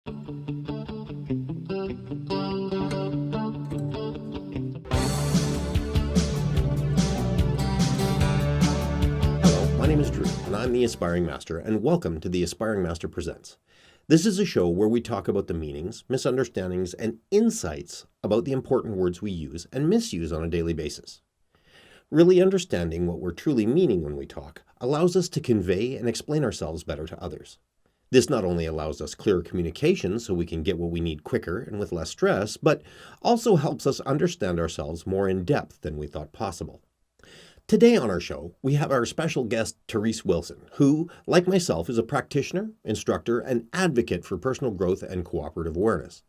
Hello, my name is Drew, and I'm the Aspiring Master, and welcome to the Aspiring Master Presents. This is a show where we talk about the meanings, misunderstandings, and insights about the important words we use and misuse on a daily basis. Really understanding what we're truly meaning when we talk allows us to convey and explain ourselves better to others. This not only allows us clearer communication so we can get what we need quicker and with less stress, but also helps us understand ourselves more in depth than we thought possible. Today on our show, we have our special guest, Therese Wilson, who, like myself, is a practitioner, instructor, and advocate for personal growth and cooperative awareness.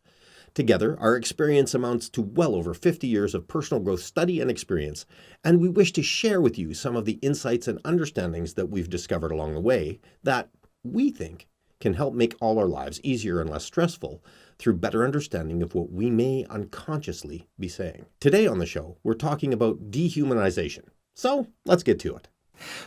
Together, our experience amounts to well over 50 years of personal growth study and experience, and we wish to share with you some of the insights and understandings that we've discovered along the way that we think can help make all our lives easier and less stressful through better understanding of what we may unconsciously be saying. Today on the show, we're talking about dehumanization. So let's get to it.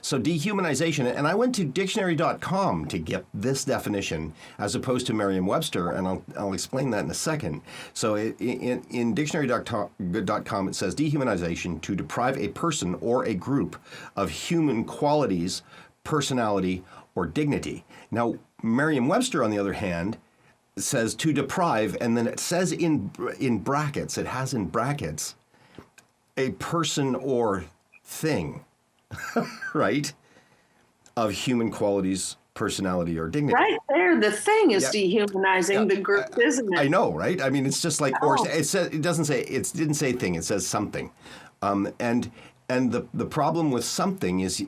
So dehumanization, and I went to dictionary.com to get this definition as opposed to Merriam-Webster, and I'll explain that in a second. So in dictionary.com it says dehumanization, to deprive a person or a group of human qualities, personality, or dignity. Now, Merriam-Webster, on the other hand, says to deprive, and then it says in brackets, it has in brackets, a person or thing, right, of human qualities, personality, or dignity. Right there, the thing is dehumanizing the group, isn't it? I know, right? I mean, it's just like, or it says, it didn't say thing, it says something, and the problem with something is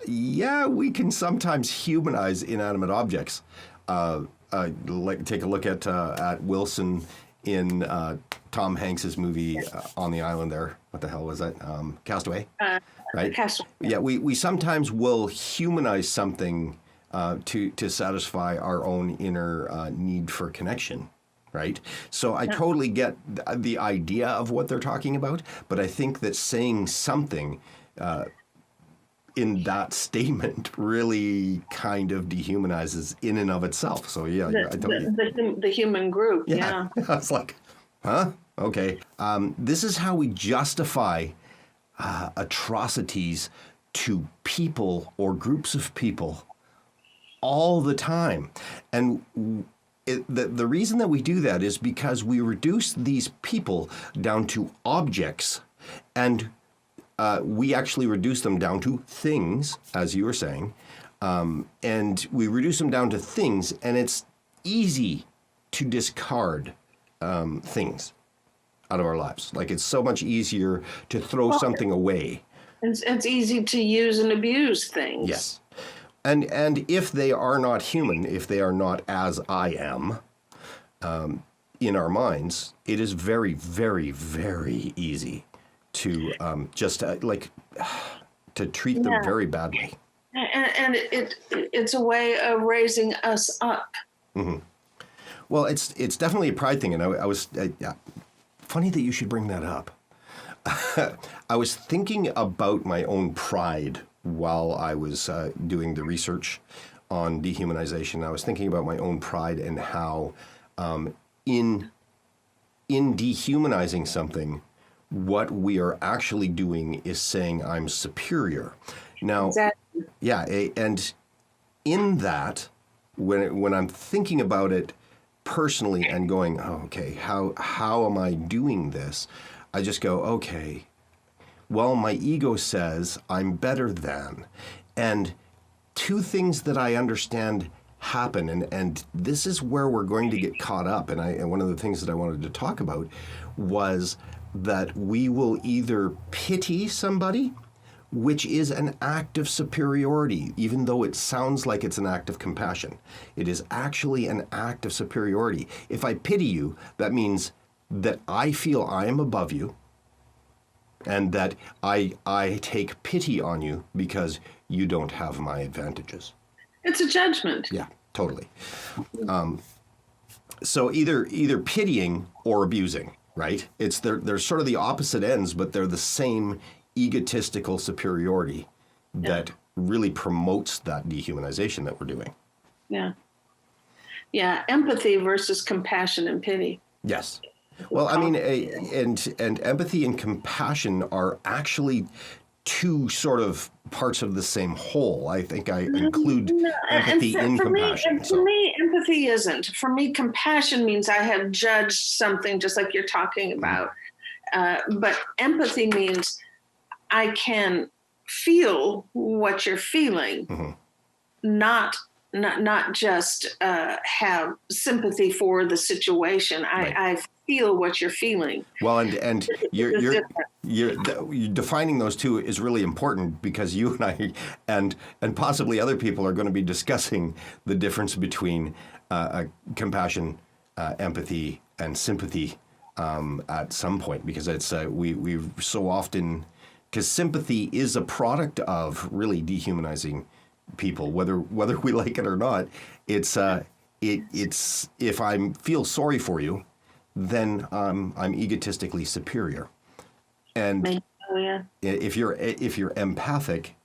we can sometimes humanize inanimate objects. Like take a look at Wilson in Tom Hanks's movie On the Island there. What the hell was that? Castaway, right? Castaway. Yeah, we sometimes will humanize something to satisfy our own inner need for connection, right? So I totally get the idea of what they're talking about, but I think that saying something in that statement really kind of dehumanizes in and of itself. So yeah, the human group. Yeah. I was like, huh? Okay. This is how we justify atrocities to people or groups of people all the time. And the reason that we do that is because we reduce these people down to objects, and we actually reduce them down to things, as you were saying, and we reduce them down to things, and it's easy to discard things out of our lives. Like, it's so much easier to throw something away. It's easy to use and abuse things. Yes. And if they are not human, if they are not as I am, in our minds, it is very, very, very easy to to treat them very badly. And it's a way of raising us up. Mm-hmm. Well, it's definitely a pride thing, and I was funny that you should bring that up. I was thinking about my own pride while I was doing the research on dehumanization. I was thinking about my own pride and how in dehumanizing something, what we are actually doing is saying I'm superior. Now, exactly. Yeah, and in that, when I'm thinking about it personally and going, oh, okay, how am I doing this? I just go, okay, well, my ego says I'm better than. And two things that I understand happen, and this is where we're going to get caught up. And one of the things that I wanted to talk about was that we will either pity somebody, which is an act of superiority, even though it sounds like it's an act of compassion. It is actually an act of superiority. If I pity you, that means that I feel I am above you, and that I take pity on you because you don't have my advantages. It's a judgment. Yeah, totally. So either pitying or abusing, right? They're sort of the opposite ends, but they're the same egotistical superiority that really promotes that dehumanization that we're doing. Yeah. Yeah, empathy versus compassion and pity. Yes. Well, I mean, and empathy and compassion are actually two sort of parts of the same whole. I think I include No, empathy in compassion. For me, empathy isn't. For me, compassion means I have judged something, just like you're talking about. But empathy means I can feel what you're feeling, not just have sympathy for the situation. I feel what you're feeling. Well, and you're defining those two is really important, because you and I and possibly other people are going to be discussing the difference between compassion, empathy, and sympathy at some point, because it's we so often, because sympathy is a product of really dehumanizing people, whether we like it or not. It's if I feel sorry for you, then I'm egotistically superior. And if you're empathic,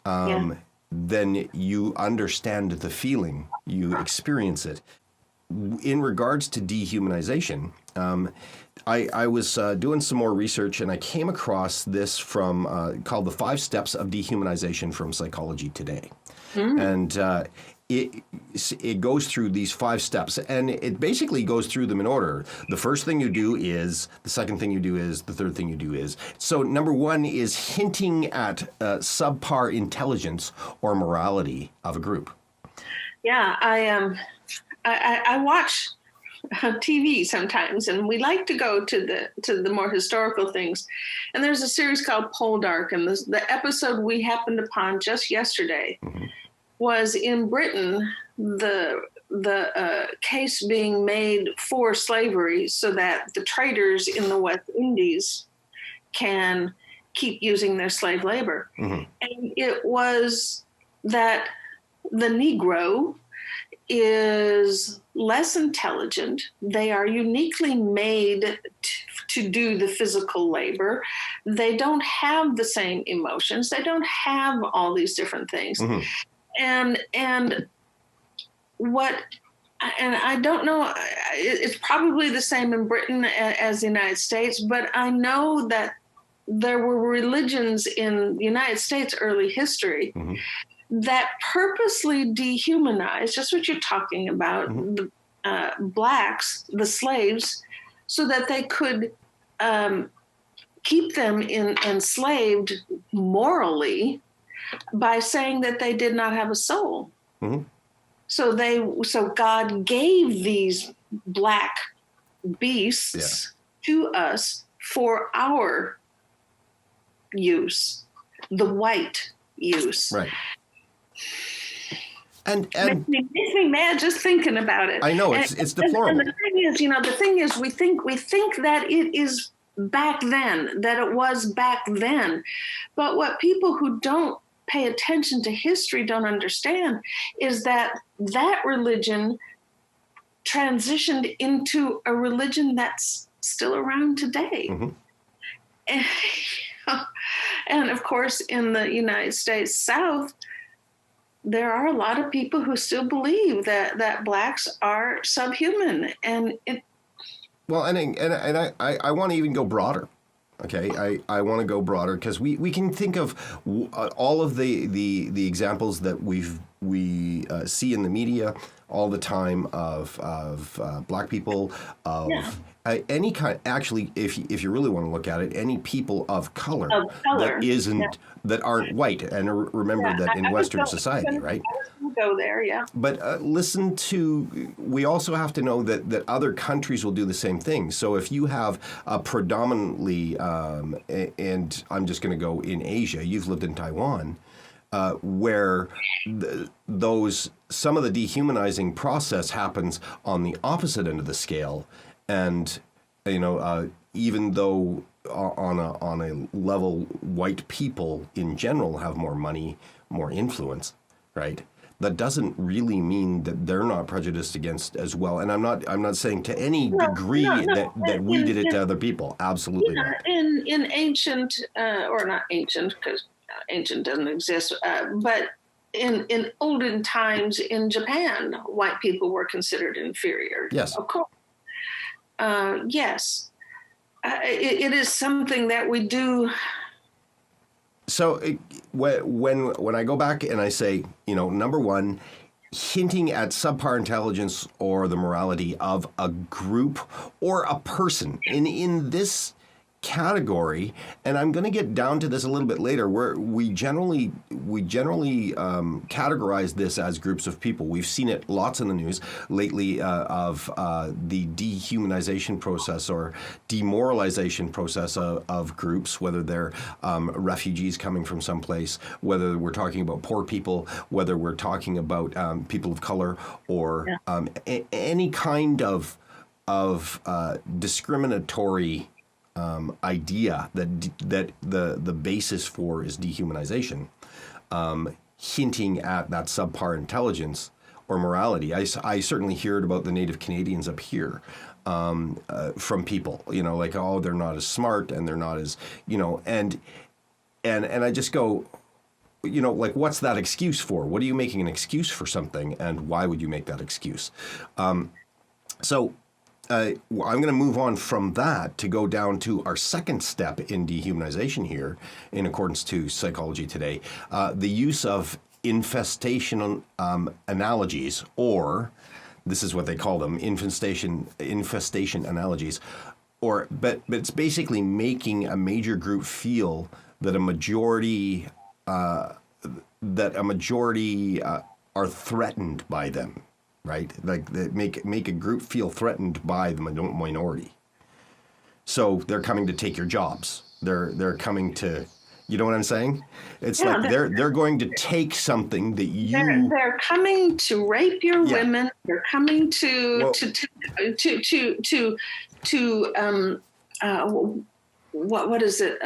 then you understand the feeling, you experience it. In regards to dehumanization, I was doing some more research, and I came across this from called The 5 Steps of Dehumanization from Psychology Today. And it goes through these 5 steps, and it basically goes through them in order. The first thing you do is, the second thing you do is, the third thing you do is. So number 1 is hinting at subpar intelligence or morality of a group. Yeah, I watch TV sometimes, and we like to go to the more historical things. And there's a series called Poldark, and the episode we happened upon just yesterday was in Britain, the case being made for slavery so that the traders in the West Indies can keep using their slave labor. And it was that the Negro is less intelligent. They are uniquely made to do the physical labor. They don't have the same emotions. They don't have all these different things. And I don't know, it's probably the same in Britain as the United States, but I know that there were religions in the United States early history that purposely dehumanized, just what you're talking about, the blacks, the slaves, so that they could keep them enslaved morally by saying that they did not have a soul. So God gave these black beasts to us for our use, the white use. Right. And makes me mad just thinking about it. I know, it's deplorable. And the thing is, we think that it is back then, that it was back then. But what people who don't pay attention to history don't understand is that religion transitioned into a religion that's still around today. And of course, in the United States South, there are a lot of people who still believe that blacks are subhuman, and I want to even go broader. Okay, I want to go broader, because we can think of all of the examples that we see in the media all the time of black people, of any kind. Actually, if you really want to look at it, any people of color that aren't white. And remember that in Western society, right? Go there, yeah. But we also have to know that other countries will do the same thing. So if you have a predominantly, and I'm just going to go in Asia, you've lived in Taiwan, where some of the dehumanizing process happens on the opposite end of the scale. And, even though on a level, white people in general have more money, more influence, right? That doesn't really mean that they're not prejudiced against as well. And I'm not saying to any degree that we did it to other people. Absolutely not. In ancient, or not ancient, because ancient doesn't exist, but in olden times in Japan, white people were considered inferior. Yes. Of course. Yes. It is something that we do. So when I go back and I say, number one, hinting at subpar intelligence or the morality of a group or a person in this category, and I'm going to get down to this a little bit later, where we generally categorize this as groups of people. We've seen it lots in the news lately of the dehumanization process or demoralization process of groups, whether they're refugees coming from someplace, whether we're talking about poor people, whether we're talking about people of color, or any kind of discriminatory idea that the basis for is dehumanization, hinting at that subpar intelligence or morality. I certainly heard about the Native Canadians up here from people, like, oh, they're not as smart and they're not as, and I just go, like, what's that excuse for? What are you making an excuse for something, and why would you make that excuse? I'm going to move on from that to go down to our second step in dehumanization here, in accordance to Psychology Today, the use of infestation analogies, or this is what they call them, infestation analogies, but it's basically making a major group feel that a majority are threatened by them. Right, like they make a group feel threatened by the minority. So they're coming to take your jobs. They're coming to, you know what I'm saying? It's like they're going to take something that you. They're coming to rape your women. They're coming to what is it?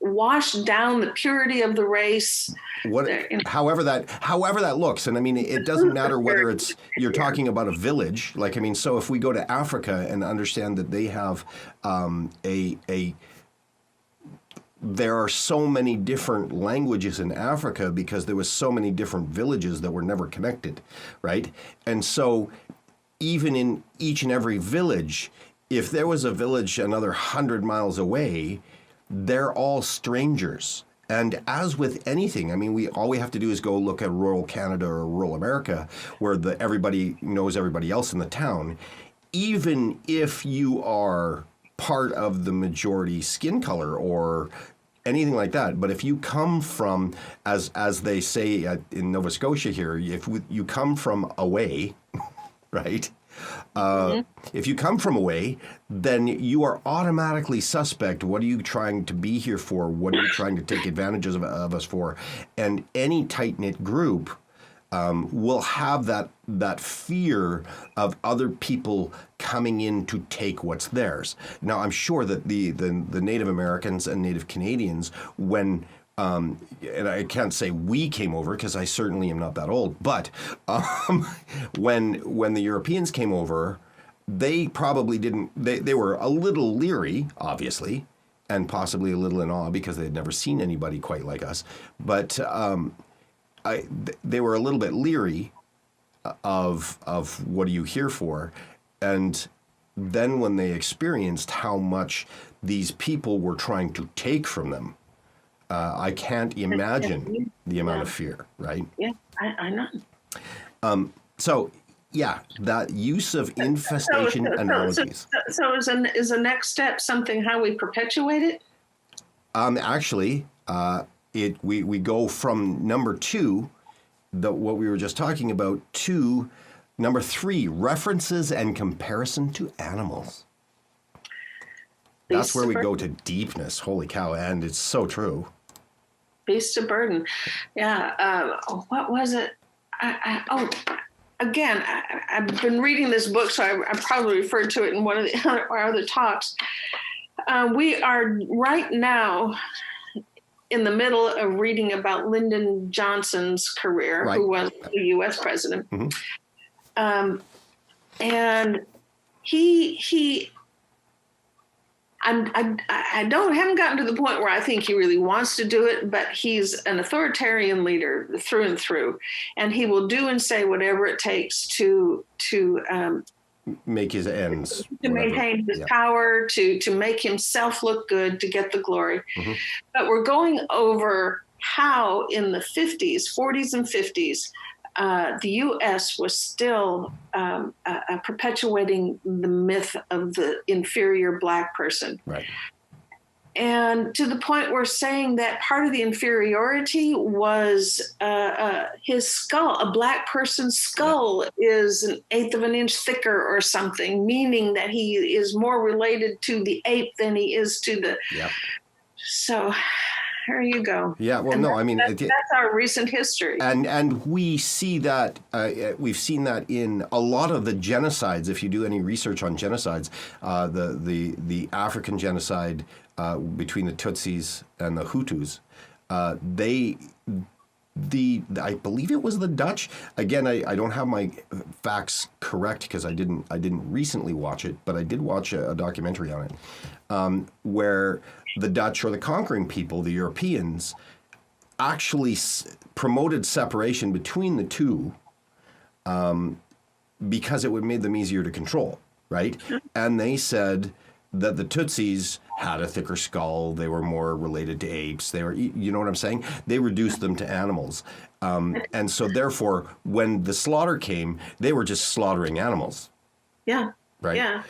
Wash down the purity of the race. However that looks, and I mean, it doesn't matter whether it's you're talking about a village. Like, I mean, so if we go to Africa and understand that they have there are so many different languages in Africa because there was so many different villages that were never connected, right? And so even in each and every village, if there was a village another 100 miles away, they're all strangers. And as with anything, I mean, all we have to do is go look at rural Canada or rural America, where everybody knows everybody else in the town. Even if you are part of the majority skin color or anything like that, but if you come from, as they say in Nova Scotia here, if you come from away, right? If you come from away, then you are automatically suspect. What are you trying to be here for? What are you trying to take advantages of us for? And any tight-knit group will have that fear of other people coming in to take what's theirs. Now, I'm sure that the Native Americans and Native Canadians, when and I can't say we came over because I certainly am not that old, but when the Europeans came over, they probably didn't, they were a little leery, obviously, and possibly a little in awe because they had never seen anybody quite like us. But they were a little bit leery of what are you here for? And then when they experienced how much these people were trying to take from them, I can't imagine the amount of fear, right? Yeah, I know. So, yeah, that use of infestation analogies. So is the next step something how we perpetuate it? Actually, we go from number 2, what we were just talking about, to number 3, references and comparison to animals. That's where we go to deepness. Holy cow, and it's so true. Beast of burden. Yeah. What was it? Again, I've been reading this book, so I probably referred to it in one of our other talks. We are right now in the middle of reading about Lyndon Johnson's career, who was the U.S. president. Mm-hmm. And he I haven't gotten to the point where I think he really wants to do it, but he's an authoritarian leader through and through, and he will do and say whatever it takes to make his ends, to whatever. maintain his power, to make himself look good, to get the glory. But we're going over how in the 40s and 50s, the U.S. was still perpetuating the myth of the inferior Black person. Right. And to the point where saying that part of the inferiority was his skull. A Black person's skull is an eighth of an inch thicker or something, meaning that he is more related to the ape than he is to the... So... There you go. Yeah, well, and no, I mean... That's our recent history. And we see that, we've seen that in a lot of the genocides. If you do any research on genocides, the African genocide between the Tutsis and the Hutus, I believe it was the Dutch. Again, I don't have my facts correct because I didn't recently watch it, but I did watch a documentary on it, where the Dutch, or the conquering people, the Europeans, actually promoted separation between the two because it would made them easier to control, right? And they said that the Tutsis had a thicker skull, they were more related to apes, they were, you know what I'm saying? They reduced them to animals. And so therefore, when the slaughter came, they were just slaughtering animals. Yeah. Right? Yeah.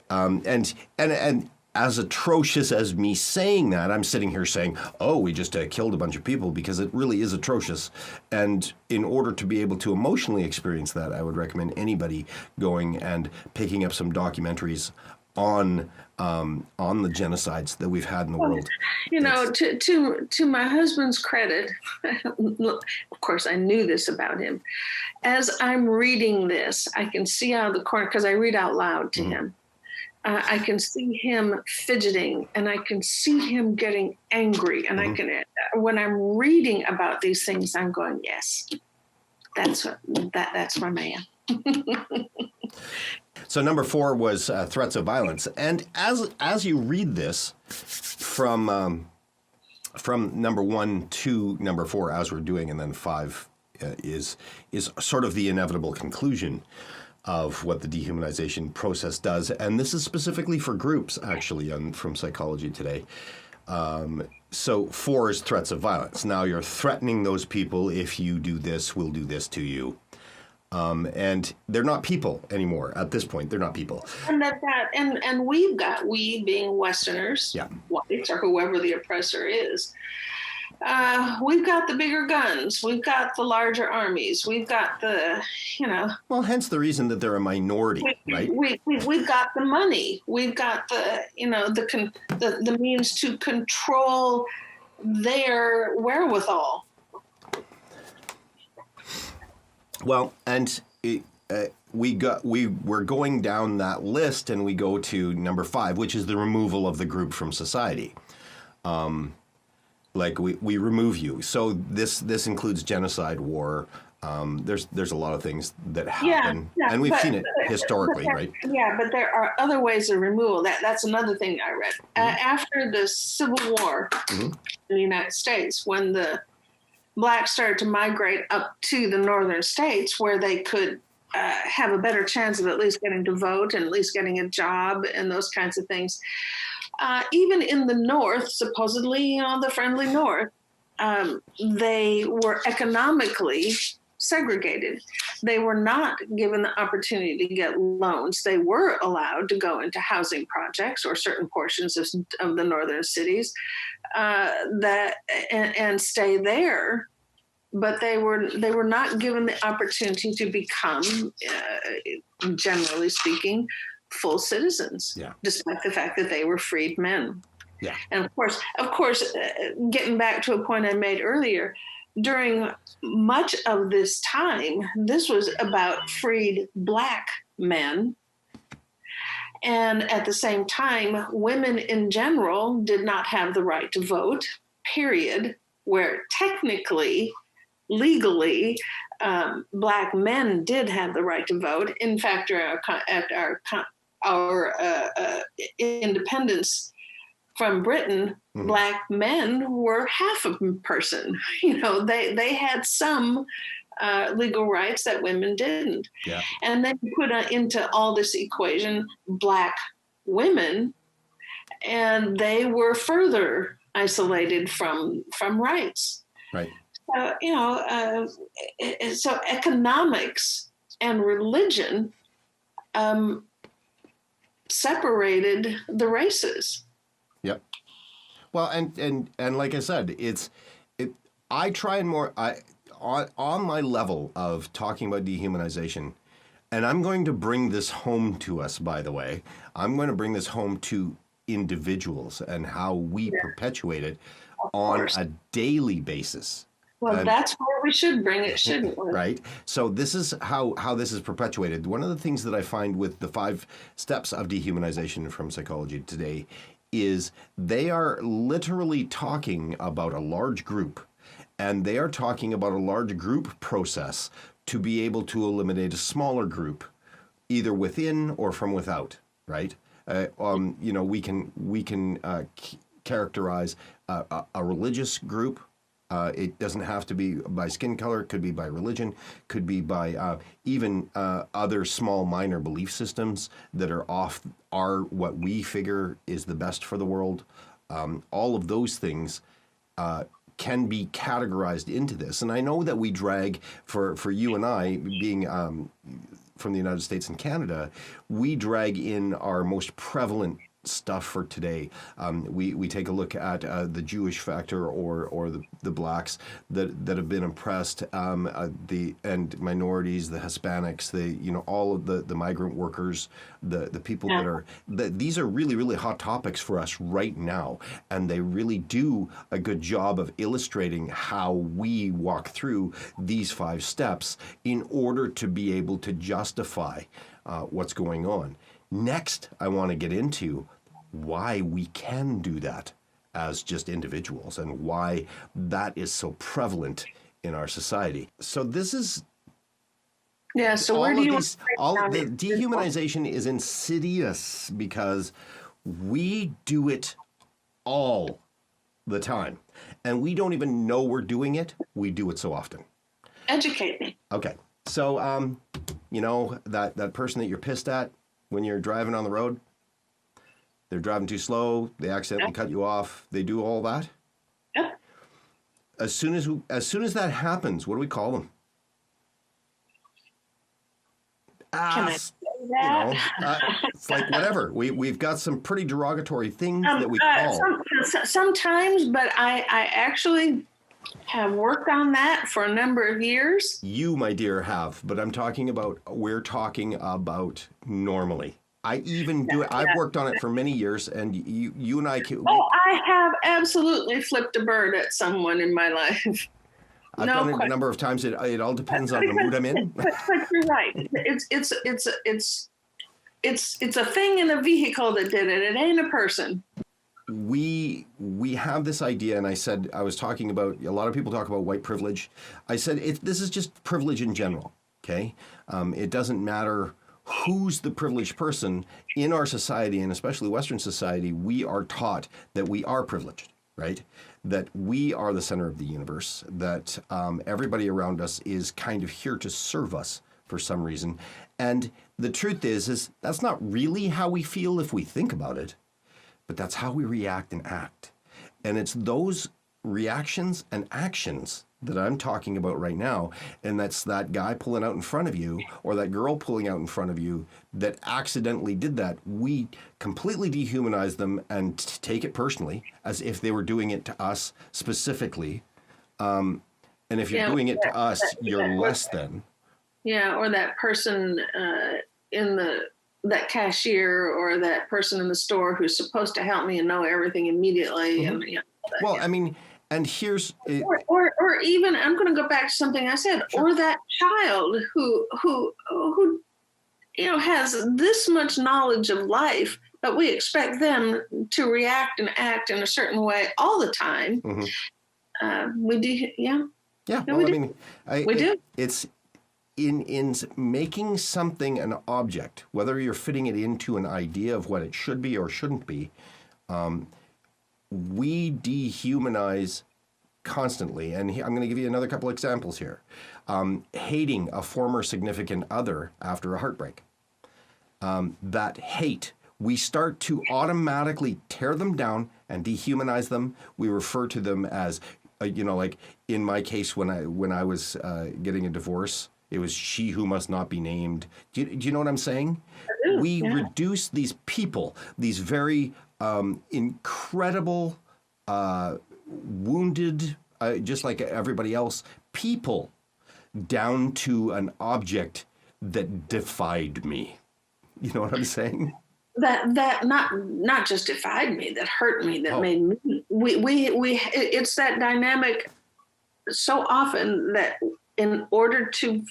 And as atrocious as me saying that, I'm sitting here saying, oh, we just killed a bunch of people, because it really is atrocious. And in order to be able to emotionally experience that, I would recommend anybody going and picking up some documentaries on the genocides that we've had in the world. You know, to my husband's credit, of course, I knew this about him. As I'm reading this, I can see out of the corner, because I read out loud to him. I can see him fidgeting, and I can see him getting angry. And I can, when I'm reading about these things, I'm going, yes, that's my man. So number 4 was threats of violence. And as you read this from number 1 to number 4, as we're doing, and then 5 is sort of the inevitable conclusion of what the dehumanization process does. And this is specifically for groups, actually, from Psychology Today. So 4 is threats of violence. Now you're threatening those people. If you do this, we'll do this to you. And they're not people anymore. At this point, they're not people. And we being Westerners, whites, or whoever the oppressor is, we've got the bigger guns. We've got the larger armies. We've got the, Well, hence the reason that they're a minority, right? We've got the money. We've got the, the means to control their wherewithal. Well, and we're going down that list, and we go to number 5, which is the removal of the group from society. Like we remove you. So this includes genocide, war. There's a lot of things that happen, and we've seen it historically, right? Yeah, but there are other ways of removal. That's another thing I read. After the Civil War in the United States, when the Blacks started to migrate up to the northern states, where they could have a better chance of at least getting to vote and at least getting a job and those kinds of things. Even in the North, supposedly, the friendly North, they were economically segregated. They were not given the opportunity to get loans. They were allowed to go into housing projects or certain portions of the northern cities and stay there. But they were not given the opportunity to become, generally speaking, full citizens, despite the fact that they were freed men. Yeah. And of course, getting back to a point I made earlier, during much of this time, this was about freed Black men. And at the same time, women in general did not have the right to vote, period, where technically, legally, Black men did have the right to vote. In fact, at our independence, from Britain, Black men were half a person. They had some legal rights that women didn't. Yeah. And then you put into all this equation Black women, and they were further isolated from rights. Right. So economics and religion separated the races. Yep. Well, and like I said, I try and on my level of talking about dehumanization, and I'm going to bring this home to us, by the way. I'm going to bring this home to individuals and how we perpetuate it on a daily basis. Well, that's where we should bring it, shouldn't we? Right. So this is how this is perpetuated. One of the things that I find with the 5 steps of dehumanization from Psychology Today is they are literally talking about a large group, and they are talking about a large group process to be able to eliminate a smaller group, either within or from without. Right. We can characterize a religious group. It doesn't have to be by skin color. It could be by religion. Could be by even other small minor belief systems that are what we figure is the best for the world. All of those things can be categorized into this. And I know that we drag, for you and I, being from the United States and Canada, we drag in our most prevalent stuff for today. We take a look at the Jewish factor or the blacks that have been oppressed, and minorities, the Hispanics, all of the migrant workers, the people these are really, really hot topics for us right now, and they really do a good job of illustrating how we walk through these 5 steps in order to be able to justify what's going on. Next, I want to get into why we can do that as just individuals and why that is so prevalent in our society. So this is... Yeah, so where do you... The dehumanization is insidious because we do it all the time. And we don't even know we're doing it. We do it so often. Educate me. Okay. So, that person that you're pissed at when you're driving on the road, they're driving too slow, they accidentally cut you off, they do all that. Yep. As soon as that happens, what do we call them? Can I say that? It's like whatever. We've got some pretty derogatory things that we call. Sometimes, but I actually have worked on that for a number of years. You, my dear, have, but we're talking about normally. I even do it. I've worked on it for many years, and you and I can... I have absolutely flipped a bird at someone in my life. I've done it a number of times. It all depends on the mood I'm in. But you're right. It's a thing in a vehicle that did it. It ain't a person. We have this idea, and I was talking about, a lot of people talk about white privilege. I said this is just privilege in general. Okay, it doesn't matter who's the privileged person in our society, and especially Western society. We are taught that we are privileged, right? That we are the center of the universe, that everybody around us is kind of here to serve us for some reason. And the truth is that's not really how we feel if we think about it, but that's how we react and act. And it's those reactions and actions that I'm talking about right now, and that's that guy pulling out in front of you or that girl pulling out in front of you that accidentally did that. We completely dehumanize them and take it personally as if they were doing it to us specifically. And if you're doing it to us, you're less than. Yeah, or that person that cashier or that person in the store who's supposed to help me and know everything immediately. Mm-hmm. Well, I mean... And here's... Or even, I'm going to go back to something I said, or that child who has this much knowledge of life, but we expect them to react and act in a certain way all the time. Mm-hmm. We do, yeah. Yeah, no, well, we do. It's in making something an object, whether you're fitting it into an idea of what it should be or shouldn't be, we dehumanize constantly. And I'm going to give you another couple examples here. Hating a former significant other after a heartbreak. That hate, we start to automatically tear them down and dehumanize them. We refer to them as, like in my case, when I was getting a divorce, it was she who must not be named. Do you know what I'm saying? We reduce these people, these very incredible, wounded, just like everybody else, people, down to an object that defied me. You know what I'm saying? That not just defied me, that hurt me, that made me. It's that dynamic. So often that in order to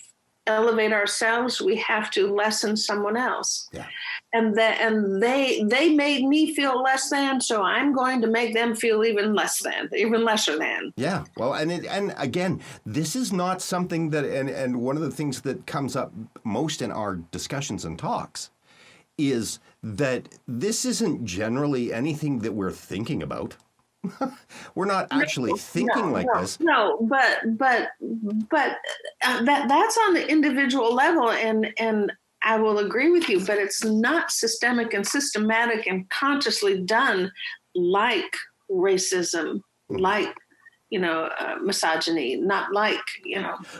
elevate ourselves, we have to lessen someone else. Yeah. And they made me feel less than, so I'm going to make them feel even less than, even lesser than. Yeah. Well, and again, this is not something that, and one of the things that comes up most in our discussions and talks is that this isn't generally anything that we're thinking about. We're not actually thinking like this. No, but that's on the individual level, and I will agree with you. But it's not systemic and systematic and consciously done like racism, like misogyny, not like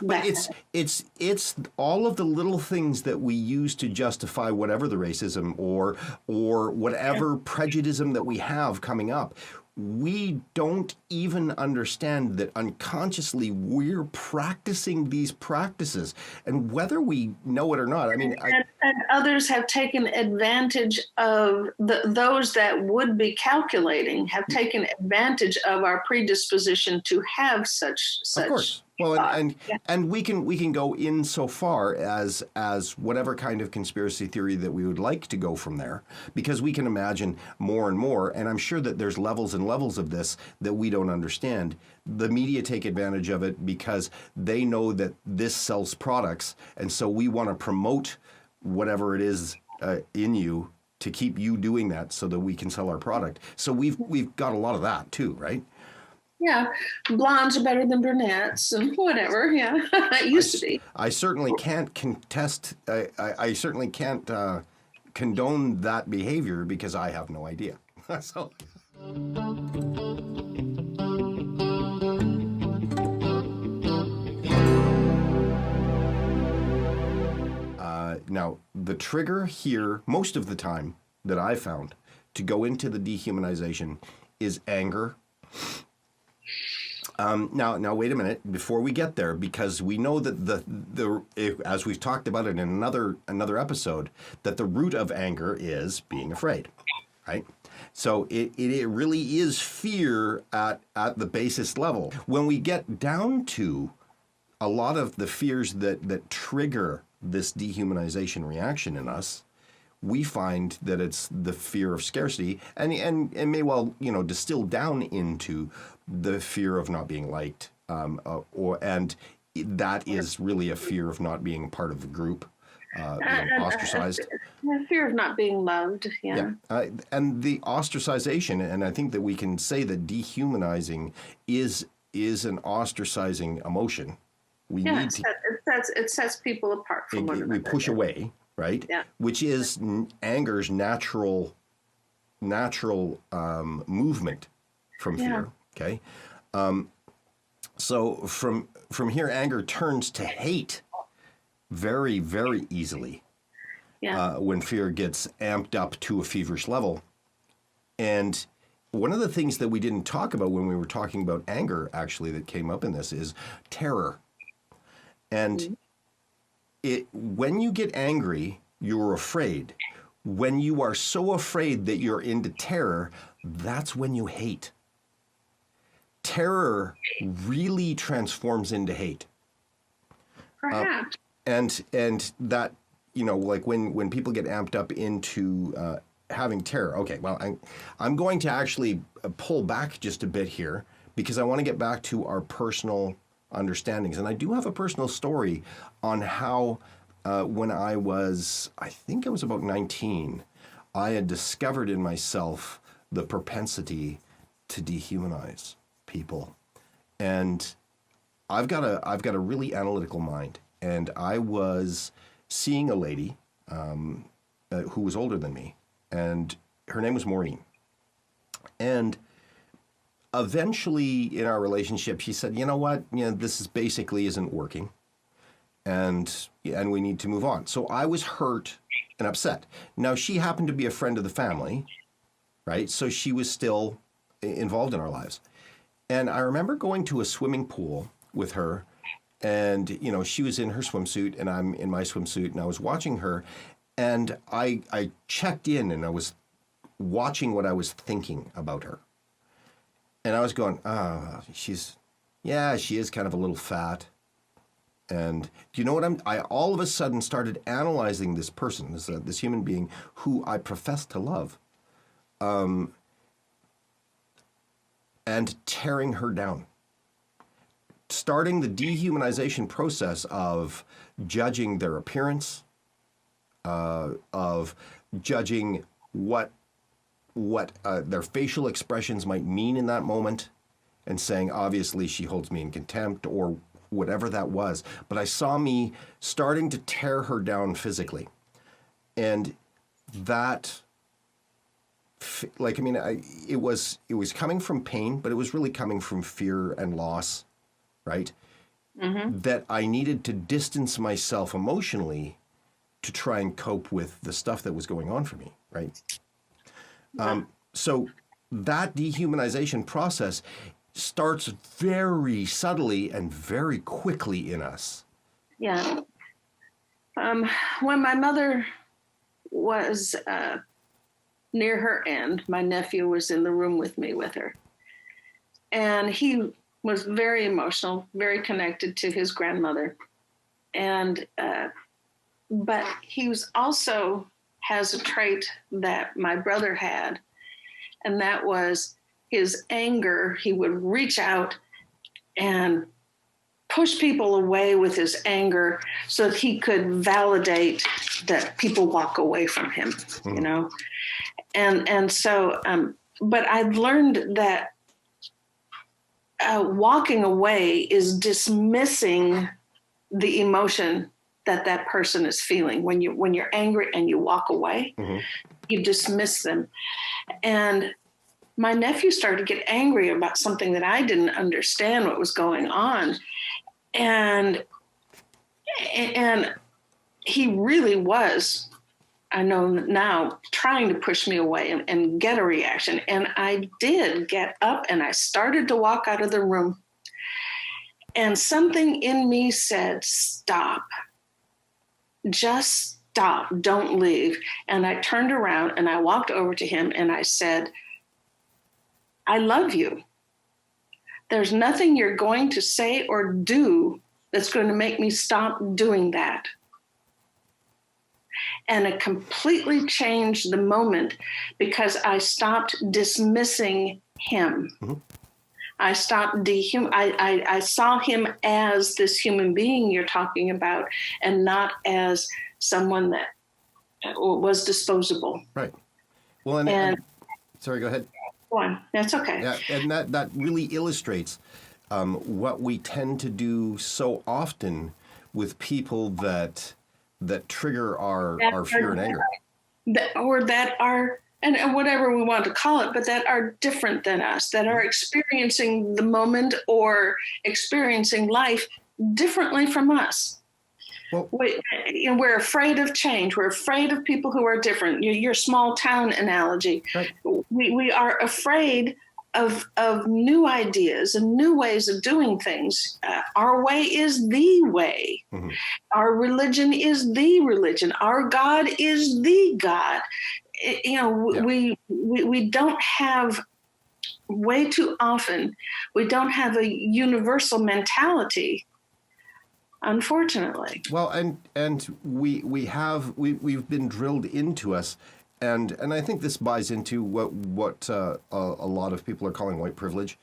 But it's all of the little things that we use to justify whatever the racism or whatever prejudice that we have coming up. We don't even understand that unconsciously we're practicing these practices, and whether we know it or not. I mean, and others have taken advantage of those that would be calculating, have taken advantage of our predisposition to have such. Of course. Well, and we can go in so far as whatever kind of conspiracy theory that we would like to go from there, because we can imagine more and more, and I'm sure that there's levels and levels of this that we don't understand. The media take advantage of it because they know that this sells products, and so we want to promote whatever it is in you to keep you doing that so that we can sell our product. So we've got a lot of that too, right? Yeah, blondes are better than brunettes and whatever. Yeah, it used to be. I certainly can't contest. I certainly can't condone that behavior because I have no idea. So. Now, the trigger here, most of the time that I found to go into the dehumanization is anger. Now, wait a minute before we get there, because we know that as we've talked about it in another episode, that the root of anger is being afraid, right? So it really is fear at the basis level. When we get down to a lot of the fears that trigger this dehumanization reaction in us, we find that it's the fear of scarcity, and may well distill down into the fear of not being liked, and that is really a fear of not being part of the group, ostracized. The fear of not being loved. Yeah. And the ostracization, and I think that we can say that dehumanizing is an ostracizing emotion. It sets people apart from one another. We push away, right? Yeah. Which is anger's natural movement from fear. Okay. So from here, anger turns to hate very, very easily. Yeah. When fear gets amped up to a feverish level. And one of the things that we didn't talk about when we were talking about anger, actually, that came up in this is terror. And when you get angry, you're afraid. When you are so afraid that you're into terror, that's when you hate. Terror really transforms into hate. Perhaps. And that, like when people get amped up into having terror. Okay, well, I'm going to actually pull back just a bit here because I want to get back to our personal understandings. And I do have a personal story on how when I think I was about 19, I had discovered in myself the propensity to dehumanize people. And I've got a really analytical mind, and I was seeing a lady who was older than me, and her name was Maureen. And eventually in our relationship, she said, you know what, this is basically isn't working, and we need to move on. So I was hurt and upset. Now, she happened to be a friend of the family, right? So she was still involved in our lives. And I remember going to a swimming pool with her, and, she was in her swimsuit and I'm in my swimsuit, and I was watching her, and I checked in and I was watching what I was thinking about her. And I was going, she is kind of a little fat. And do you know what I all of a sudden started analyzing this person, this human being who I profess to love, and tearing her down. Starting the dehumanization process of judging their appearance, of judging what their facial expressions might mean in that moment, and saying, obviously, she holds me in contempt, or whatever that was. But I saw me starting to tear her down physically. And that, it was coming from pain, but it was really coming from fear and loss, right? Mm-hmm. That I needed to distance myself emotionally to try and cope with the stuff that was going on for me, right? Yeah. So that dehumanization process starts very subtly and very quickly in us. Yeah. When my mother was near her end, my nephew was in the room with me with her. And he was very emotional, very connected to his grandmother. And but he was also has a trait that my brother had, and that was his anger. He would reach out and push people away with his anger so that he could validate that people walk away from him, And so, but I learned that walking away is dismissing the emotion that person is feeling. When you're angry and you walk away, mm-hmm. you dismiss them. And my nephew started to get angry about something that I didn't understand what was going on. And he really was, I know now, trying to push me away and get a reaction. And I did get up and I started to walk out of the room. And something in me said, stop. Just stop. Don't leave. And I turned around and I walked over to him and I said, I love you. There's nothing you're going to say or do that's going to make me stop doing that. And it completely changed the moment because I stopped dismissing him. Mm-hmm. I stopped I saw him as this human being you're talking about, and not as someone that was disposable. Right. Well, and sorry, go ahead. Go on. That's okay. Yeah, and that really illustrates what we tend to do so often with people that trigger our fear and anger. That are, and whatever we want to call it, but that are different than us, that are experiencing the moment or experiencing life differently from us. Well, we're afraid of change. We're afraid of people who are different. Your small town analogy. Right. We are afraid of new ideas and new ways of doing things. Our way is the way. Mm-hmm. Our religion is the religion. Our God is the God. We don't have, way too often, we don't have a universal mentality, unfortunately. Well, and we've been drilled into us, and I think this buys into what a lot of people are calling white privilege.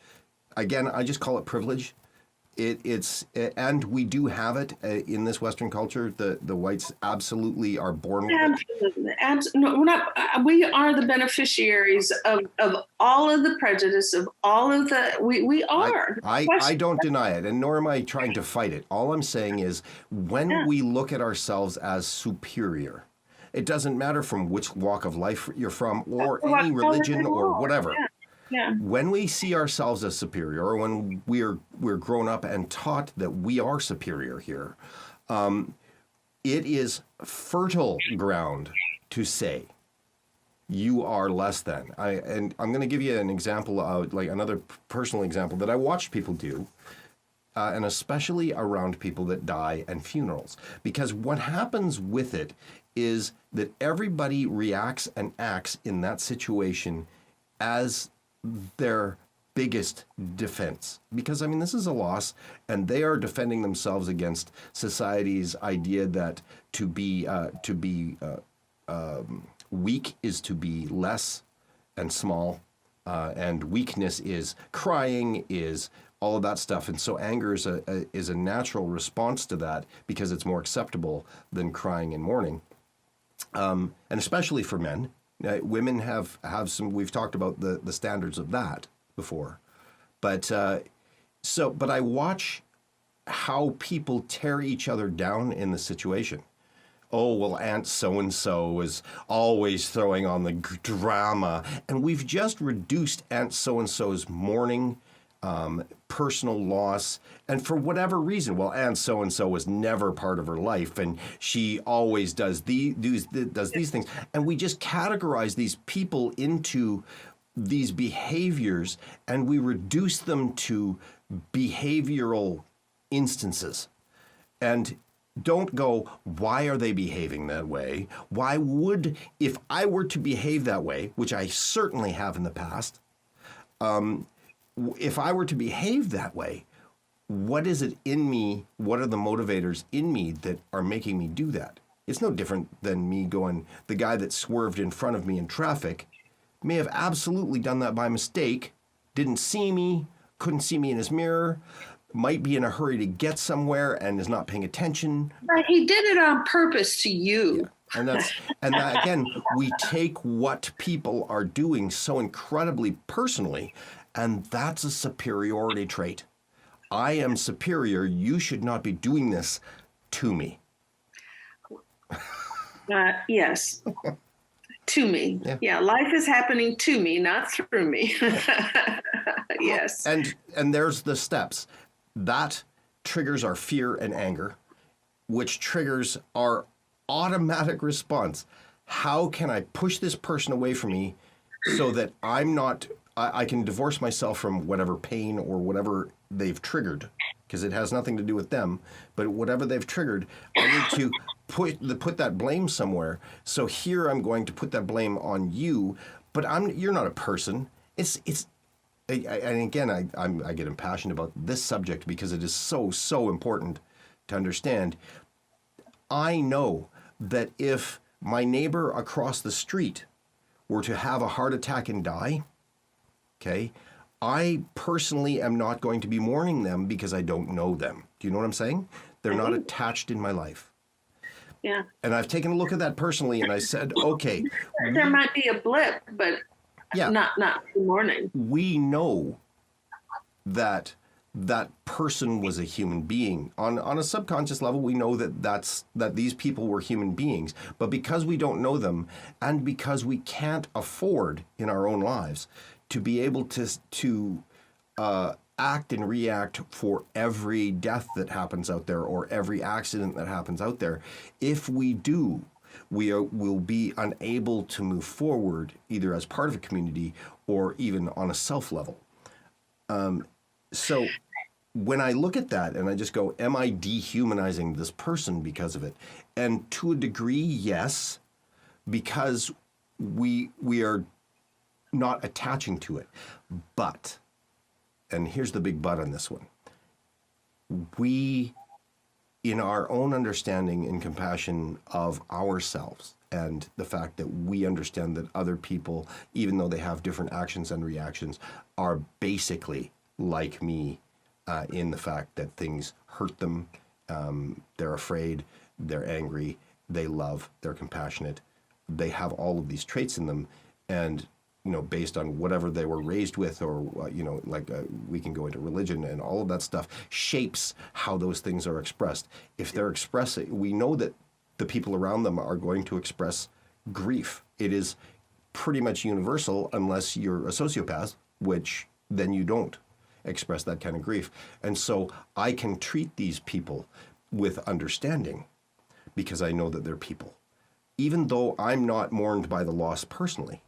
Again, I just call it privilege. and we do have it in this Western culture. The whites absolutely are born with it. Absolutely. No, we're not, we are the beneficiaries of all of the prejudice, of all of the, we are. I don't deny it, and nor am I trying to fight it. All I'm saying is when we look at ourselves as superior, it doesn't matter from which walk of life you're from or any religion or whatever. Yeah. When we see ourselves as superior, or when we're grown up and taught that we are superior here, it is fertile ground to say you are less than. And I'm going to give you an example of like another personal example that I watched people do, and especially around people that die and funerals, because what happens with it is that everybody reacts and acts in that situation as their biggest defense, because I mean this is a loss, and they are defending themselves against society's idea that to be weak is to be less and small, and weakness is crying, is all of that stuff, and so anger is a natural response to that because it's more acceptable than crying and mourning, and especially for men. Women have some. We've talked about the standards of that before, but I watch how people tear each other down in the situation. Oh, well, Aunt so-and-so is always throwing on the drama, and we've just reduced Aunt so-and-so's mourning, personal loss, and for whatever reason, well, Aunt so-and-so was never part of her life, and she always does these things, and we just categorize these people into these behaviors, and we reduce them to behavioral instances, and don't go, why are they behaving that way? Why would, if I were to behave that way, which I certainly have in the past, if I were to behave that way, what is it in me? What are the motivators in me that are making me do that? It's no different than me going, the guy that swerved in front of me in traffic may have absolutely done that by mistake, didn't see me, couldn't see me in his mirror, might be in a hurry to get somewhere and is not paying attention. But he did it on purpose to you. Yeah. And that, again, we take what people are doing so incredibly personally, and that's a superiority trait. I am superior. You should not be doing this to me. Yes. To me. Yeah, life is happening to me, not through me. Yes. And there's the steps. That triggers our fear and anger, which triggers our automatic response. How can I push this person away from me so that I can divorce myself from whatever pain or whatever they've triggered, because it has nothing to do with them, but whatever they've triggered, I need to put that blame somewhere. So here I'm going to put that blame on you, but you're not a person. And again, I get impassioned about this subject because it is so important to understand. I know that if my neighbor across the street were to have a heart attack and die, okay, I personally am not going to be mourning them because I don't know them. Do you know what I'm saying? They're not attached in my life. Yeah. And I've taken a look at that personally, and I said, okay. There might be a blip, but not mourning. We know that person was a human being. On a subconscious level, we know that these people were human beings. But because we don't know them, and because we can't afford in our own lives to be able to act and react for every death that happens out there or every accident that happens out there, if we do, will be unable to move forward either as part of a community or even on a self level. So when I look at that and I just go, am I dehumanizing this person because of it? And to a degree, yes, because we are not attaching to it. But, and here's the big but on this one, we, in our own understanding and compassion of ourselves and the fact that we understand that other people, even though they have different actions and reactions, are basically like me in the fact that things hurt them. They're afraid, they're angry, they love, they're compassionate. They have all of these traits in them, and based on whatever they were raised with, or we can go into religion, and all of that stuff shapes how those things are expressed. If they're expressing, we know that the people around them are going to express grief. It is pretty much universal, unless you're a sociopath, which then you don't express that kind of grief. And so I can treat these people with understanding because I know that they're people. Even though I'm not mourned by the loss personally,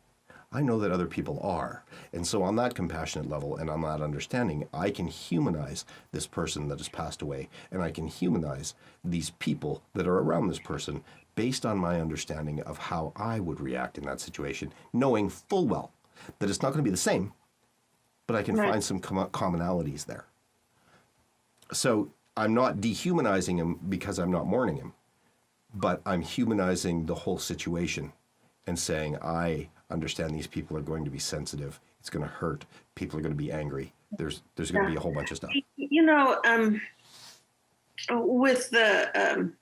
I know that other people are. And so on that compassionate level and on that understanding, I can humanize this person that has passed away, and I can humanize these people that are around this person based on my understanding of how I would react in that situation, knowing full well that it's not going to be the same, but I can find some commonalities there. So I'm not dehumanizing him because I'm not mourning him, but I'm humanizing the whole situation and saying, I understand these people are going to be sensitive. It's going to hurt. People are going to be angry. There's going to be a whole bunch of stuff. With the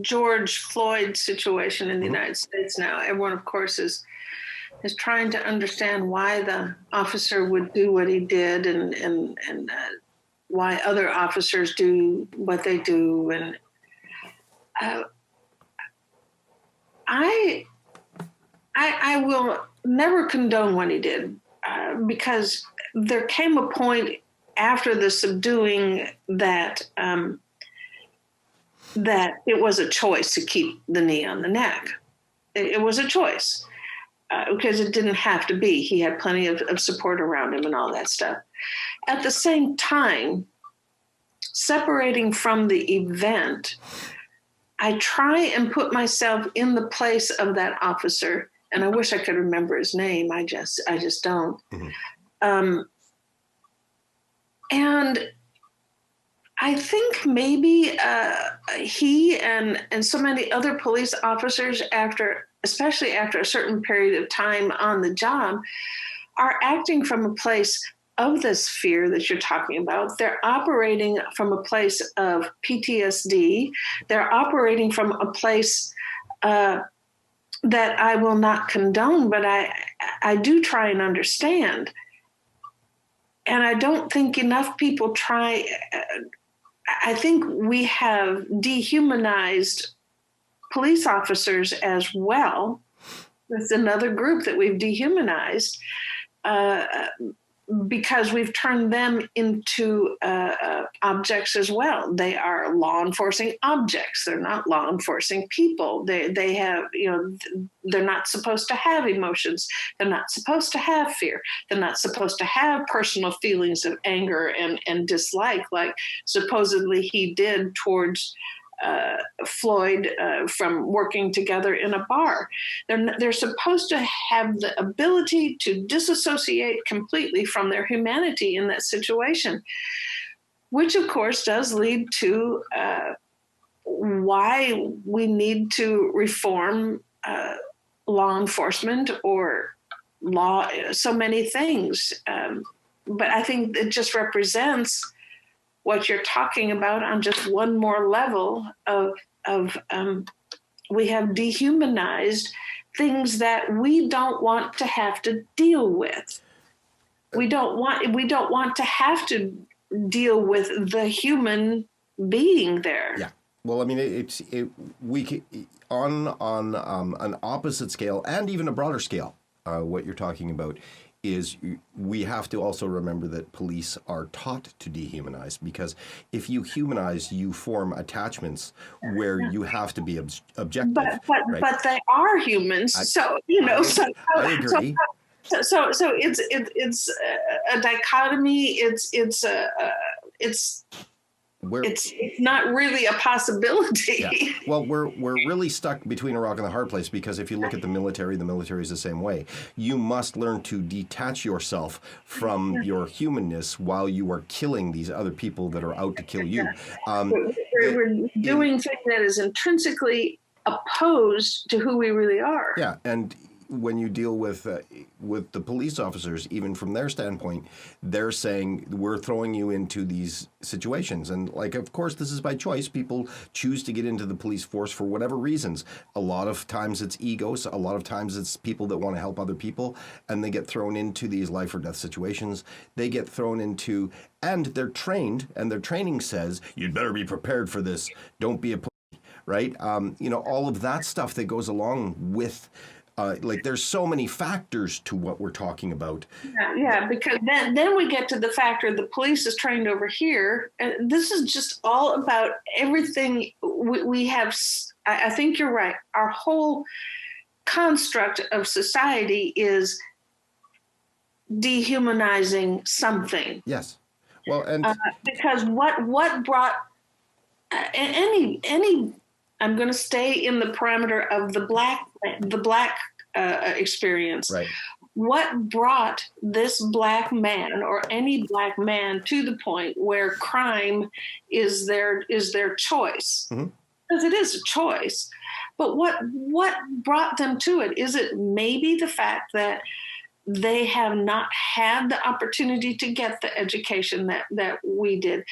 George Floyd situation in the United States now, everyone, of course, is trying to understand why the officer would do what he did, and why other officers do what they do. And I will never condone what he did, because there came a point after the subduing that it was a choice to keep the knee on the neck. It was a choice, because it didn't have to be. He had plenty of support around him and all that stuff. At the same time, separating from the event, I try and put myself in the place of that officer, and I wish I could remember his name. I just don't. And I think maybe he and so many other police officers, especially after a certain period of time on the job, are acting from a place of this fear that you're talking about. They're operating from a place of PTSD. They're operating from a place that I will not condone, but I do try and understand. And I don't think enough people try. I think we have dehumanized police officers as well. There's another group that we've dehumanized, because we've turned them into objects as well. They are law enforcing objects. They're not law enforcing people. They have, they're not supposed to have emotions. They're not supposed to have fear. They're not supposed to have personal feelings of anger and dislike, like supposedly he did towards Floyd from working together in a bar. They're supposed to have the ability to disassociate completely from their humanity in that situation, which of course does lead to why we need to reform law enforcement or so many things. But I think it just represents what you're talking about on just one more level of we have dehumanized things that we don't want to have to deal with. We don't want to have to deal with the human being there. Yeah. Well, I mean, on an opposite scale and even a broader scale, what you're talking about is we have to also remember that police are taught to dehumanize, because if you humanize, you form attachments where you have have to be objective. But they are humans, so I agree. So it's a dichotomy. It's not really a possibility. Yeah. Well, we're really stuck between a rock and a hard place, because if you look at the military is the same way. You must learn to detach yourself from your humanness while you are killing these other people that are out to kill you. We're doing something that is intrinsically opposed to who we really are. Yeah, and when you deal with the police officers, even from their standpoint, they're saying we're throwing you into these situations, and like, of course, this is by choice. People choose to get into the police force for whatever reasons. A lot of times it's egos. A lot of times it's people that want to help other people, and they get thrown into these life or death situations. They get thrown into, and they're trained, and their training says you'd better be prepared for this. Don't be a pussy, right? All of that stuff that goes along with. Like, there's so many factors to what we're talking about. Yeah, because then we get to the factor the police is trained over here. This is just all about everything we have. I think you're right. Our whole construct of society is dehumanizing something. Yes. Well, and because what brought any I'm going to stay in the parameter of the black experience. Right. What brought this black man or any black man to the point where crime is their choice? Mm-hmm. Because it is a choice. But what brought them to it? Is it maybe the fact that they have not had the opportunity to get the education that we did?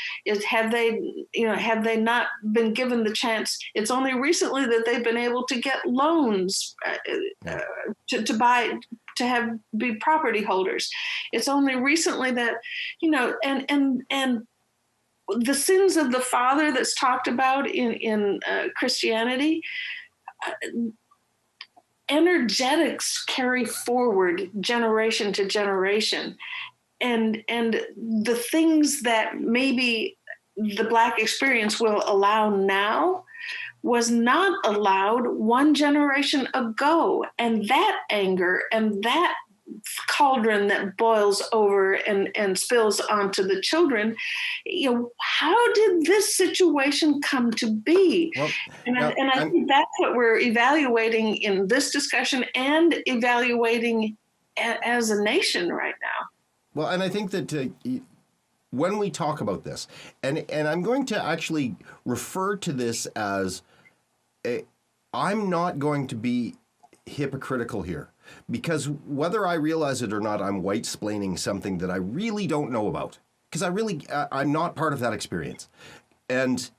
Have they not been given the chance? It's only recently that they've been able to get loans to buy, to be property holders. It's only recently that, and the sins of the father that's talked about in Christianity. Energetics carry forward generation to generation, and the things that maybe the black experience will allow now was not allowed one generation ago. And that anger and that cauldron that boils over and spills onto the children, how did this situation come to be? Well, I think that's what we're evaluating in this discussion and evaluating as a nation right now. Well, and I think that when we talk about this, and I'm going to actually refer to this as I'm not going to be hypocritical here, because whether I realize it or not, I'm white-splaining something that I really don't know about, because I'm not part of that experience. And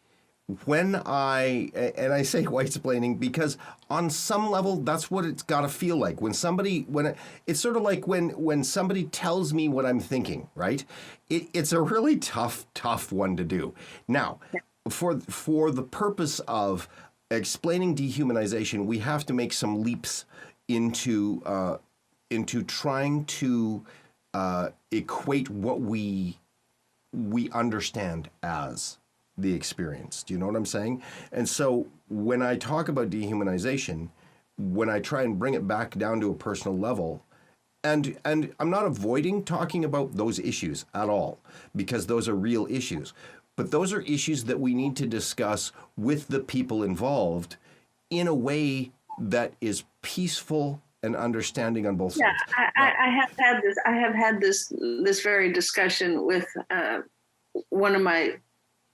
when I say white-splaining because on some level, that's what it's got to feel like. It's sort of like when somebody tells me what I'm thinking, right? It's a really tough one to do. Now, for the purpose of explaining dehumanization, we have to make some leaps into trying to equate what we understand as the experience. Do you know what I'm saying? And so when I talk about dehumanization, when I try and bring it back down to a personal level, and I'm not avoiding talking about those issues at all, because those are real issues. But those are issues that we need to discuss with the people involved in a way that is peaceful and understanding on both sides. I have had this very discussion with one of my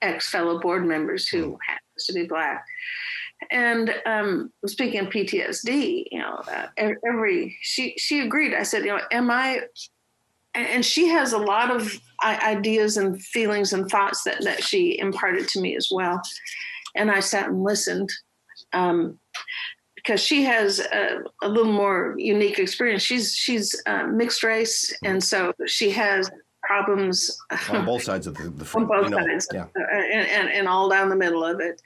ex-fellow board members who happens to be black. And speaking of PTSD, she agreed. I said, am I? And she has a lot of ideas and feelings and thoughts that she imparted to me as well. And I sat and listened because she has a little more unique experience. She's mixed race, and so she has problems on both sides of the front. On both sides, yeah. And all down the middle of it.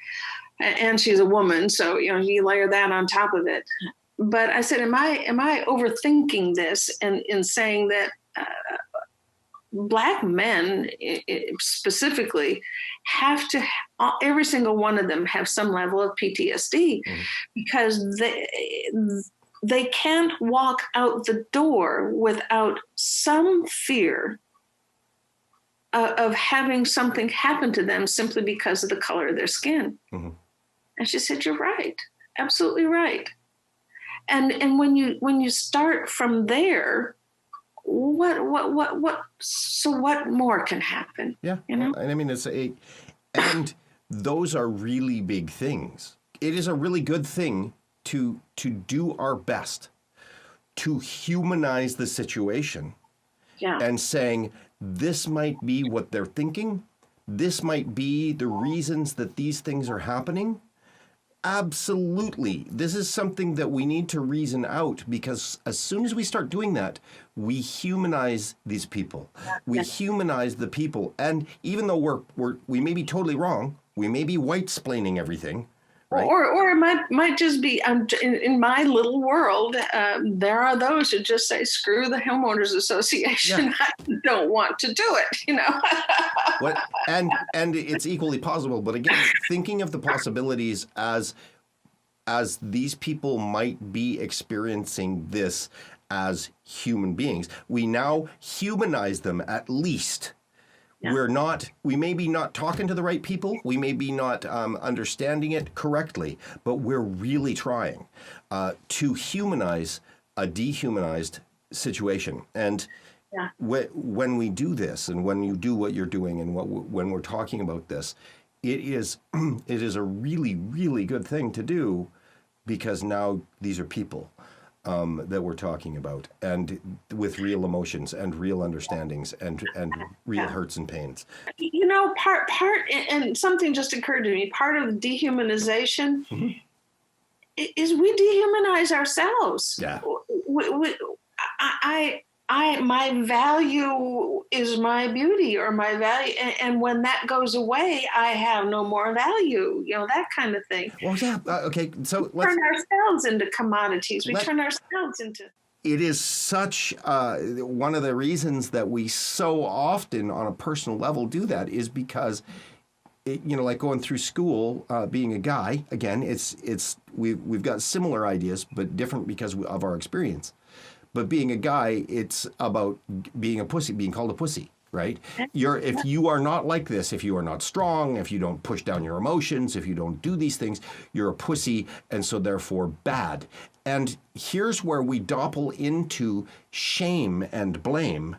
And she's a woman, so you layer that on top of it. But I said, am I overthinking this and in saying that Black men specifically have to, every single one of them have some level of PTSD because they can't walk out the door without some fear of having something happen to them simply because of the color of their skin. Mm-hmm. And she said, "You're right, absolutely right." And when you start from there, so what more can happen? Yeah, and I mean and those are really big things. It is a really good thing to do our best to humanize the situation Yeah. and saying, this might be what they're thinking. This might be the reasons that these things are happening. Absolutely. This is something that we need to reason out, because as soon as we start doing that, we humanize these people. We humanize the people. And even though we may be totally wrong, we may be white-splaining everything, right? Or it might just be in my little world. There are those who just say, "Screw the homeowners association. Yeah. I don't want to do it." And it's equally possible. But again, thinking of the possibilities as these people might be experiencing this as human beings, we now humanize them at least. Yeah. We may be not talking to the right people. We may be not understanding it correctly, but we're really trying to humanize a dehumanized situation. And when we do this, and when you do what you're doing, and when we're talking about this, it is a really, really good thing to do, because now these are people that we're talking about, and with real emotions and real understandings and real hurts and pains. Part and something just occurred to me. Part of dehumanization is we dehumanize ourselves. Yeah. My value is my beauty, or my value, and when that goes away, I have no more value. That kind of thing. Well, yeah. Okay. So let's turn ourselves into commodities. We turn ourselves into. It is such one of the reasons that we so often, on a personal level, do that is because, like going through school, being a guy. Again, we've got similar ideas, but different because of our experience. But being a guy, it's about being a pussy, being called a pussy, right? If you are not like this, if you are not strong, if you don't push down your emotions, if you don't do these things, you're a pussy, and so therefore bad. And here's where we dopple into shame and blame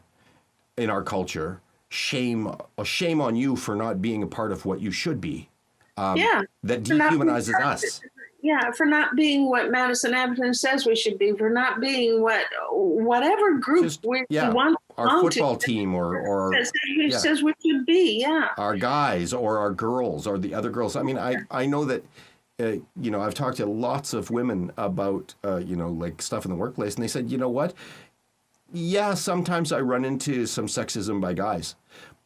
in our culture. Shame on you for not being a part of what you should be. That dehumanizes us. Yeah, for not being what Madison Abbott says we should be, for not being whatever group we want. Our football team or says we should be, our guys or our girls or the other girls. I mean, I know that, I've talked to lots of women about, like stuff in the workplace, and they said, you know what? Yeah, sometimes I run into some sexism by guys,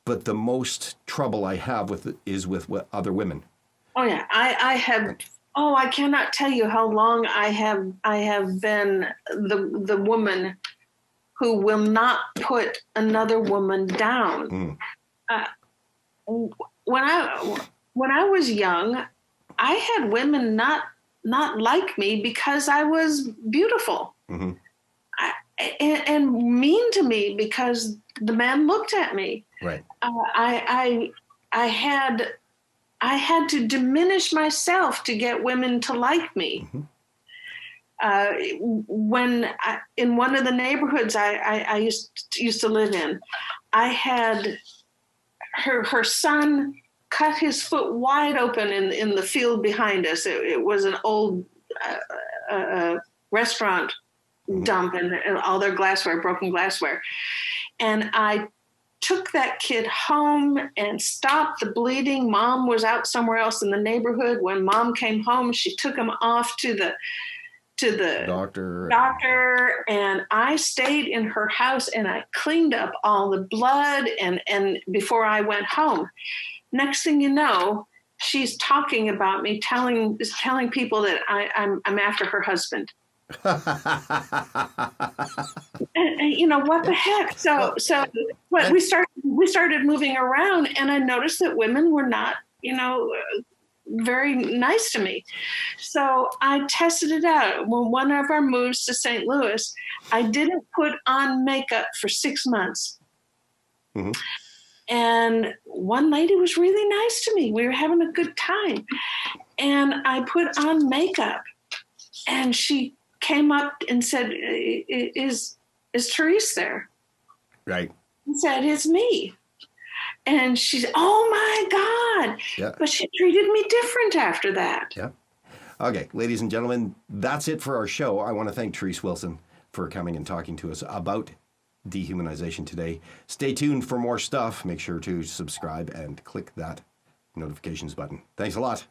but the most trouble I have is with other women. Oh yeah, I have. Oh, I cannot tell you how long I have been the woman who will not put another woman down. When I was young, I had women not like me because I was beautiful, and mean to me because the man looked at me. Right. I had to diminish myself to get women to like me. In one of the neighborhoods I used to live in, I had her son cut his foot wide open in the field behind us. It was an old restaurant dump, and all their glassware, broken glassware. And I took that kid home and stopped the bleeding. Mom was out somewhere else in the neighborhood. When Mom came home, she took him off to the doctor, and I stayed in her house and I cleaned up all the blood and before I went home. Next thing you know, she's talking about me, telling people that I'm after her husband. And what the heck? So we started moving around, and I noticed that women were not, very nice to me. So I tested it out. Well, one of our moves to St. Louis, I didn't put on makeup for 6 months. And one lady was really nice to me. We were having a good time, and I put on makeup, and she came up and said, is Therese there? Right. I said, it's me. And she said, oh my God. Yeah. But she treated me different after that. Yeah. Okay, ladies and gentlemen, that's it for our show. I want to thank Therese Wilson for coming and talking to us about dehumanization today. Stay tuned for more stuff. Make sure to subscribe and click that notifications button. Thanks a lot.